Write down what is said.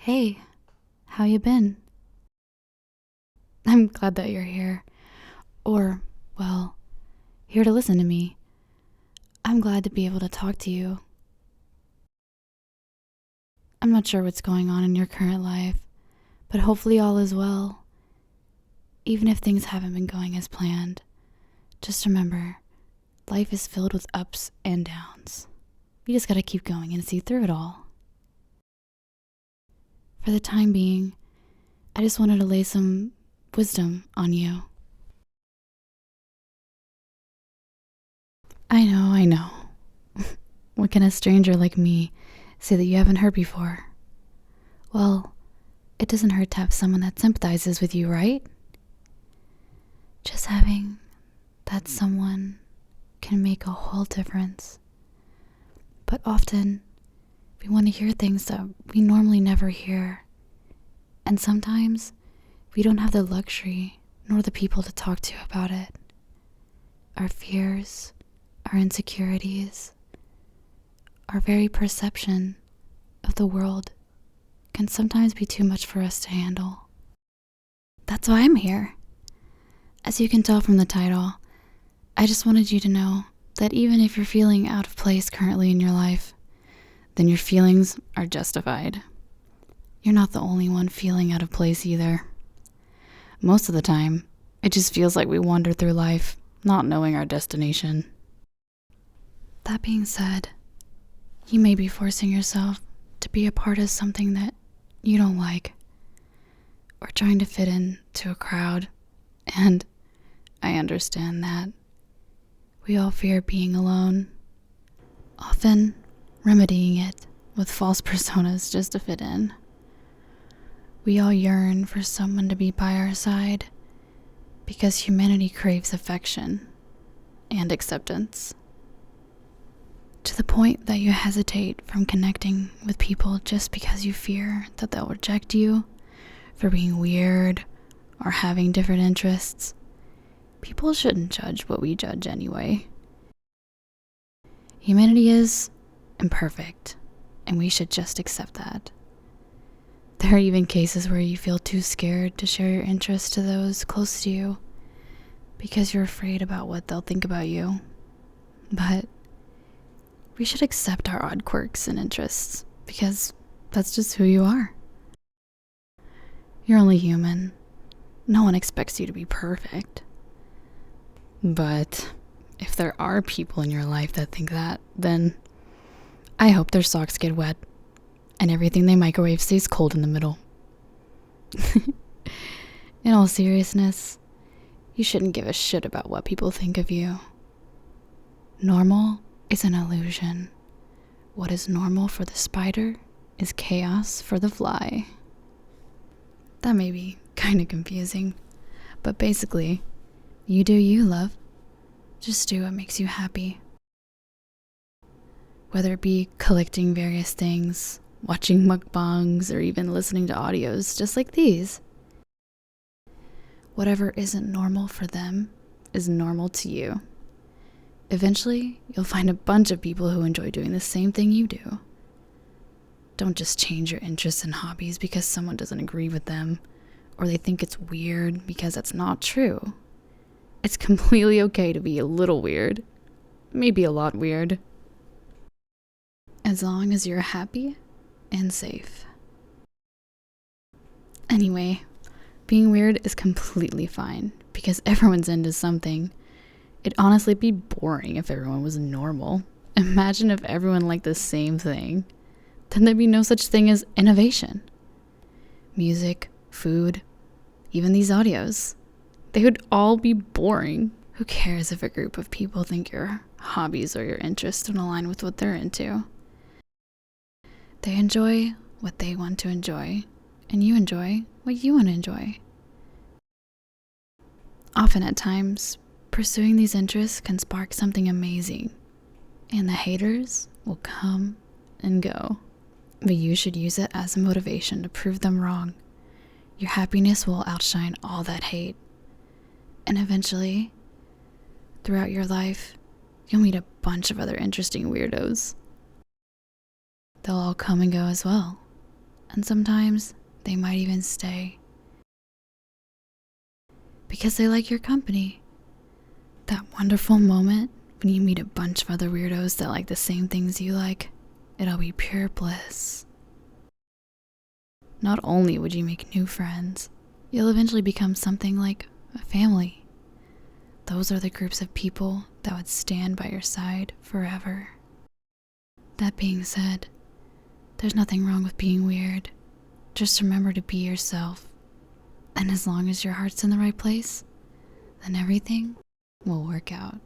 Hey, how you been? I'm glad that you're here. Or, well, here to listen to me. I'm glad to be able to talk to you. I'm not sure what's going on in your current life, but hopefully all is well. Even if things haven't been going as planned, just remember, life is filled with ups and downs. You just gotta keep going and see through it all. For the time being, I just wanted to lay some wisdom on you. I know. What can a stranger like me say that you haven't heard before? Well, it doesn't hurt to have someone that sympathizes with you, right? Just having that someone can make a whole difference. But often, we want to hear things that we normally never hear. And sometimes, we don't have the luxury nor the people to talk to about it. Our fears, our insecurities, our very perception of the world can sometimes be too much for us to handle. That's why I'm here. As you can tell from the title, I just wanted you to know that even if you're feeling out of place currently in your life, then your feelings are justified. You're not the only one feeling out of place either. Most of the time, it just feels like we wander through life, not knowing our destination. That being said, you may be forcing yourself to be a part of something that you don't like, or trying to fit into a crowd, and I understand that. We all fear being alone, often remedying it with false personas just to fit in. We all yearn for someone to be by our side because humanity craves affection and acceptance. To the point that you hesitate from connecting with people just because you fear that they'll reject you for being weird or having different interests. People shouldn't judge what we judge anyway. Humanity is imperfect, and we should just accept that. There are even cases where you feel too scared to share your interests to those close to you because you're afraid about what they'll think about you. But we should accept our odd quirks and interests because that's just who you are. You're only human. No one expects you to be perfect. But if there are people in your life that think that, then I hope their socks get wet and everything they microwave stays cold in the middle. In all seriousness, you shouldn't give a shit about what people think of you. Normal is an illusion. What is normal for the spider is chaos for the fly. That may be kind of confusing, but basically, you do you, love. Just do what makes you happy. Whether it be collecting various things, watching mukbangs, or even listening to audios just like these. Whatever isn't normal for them is normal to you. Eventually, you'll find a bunch of people who enjoy doing the same thing you do. Don't just change your interests and hobbies because someone doesn't agree with them, or they think it's weird because that's not true. It's completely okay to be a little weird, maybe a lot weird, as long as you're happy and safe. Anyway, being weird is completely fine because everyone's into something. It'd honestly be boring if everyone was normal. Imagine if everyone liked the same thing. Then there'd be no such thing as innovation. Music, food, even these audios. They would all be boring. Who cares if a group of people think your hobbies or your interests don't align with what they're into? They enjoy what they want to enjoy, and you enjoy what you want to enjoy. Often at times, pursuing these interests can spark something amazing, and the haters will come and go. But you should use it as a motivation to prove them wrong. Your happiness will outshine all that hate. And eventually, throughout your life, you'll meet a bunch of other interesting weirdos. They'll all come and go as well, And sometimes they might even stay because they like your company. That wonderful moment when you meet a bunch of other weirdos that like the same things you like, it'll be pure bliss. Not only would you make new friends, you'll eventually become something like a family. Those are the groups of people that would stand by your side forever. That being said, there's nothing wrong with being weird. Just remember to be yourself. And as long as your heart's in the right place, then everything will work out.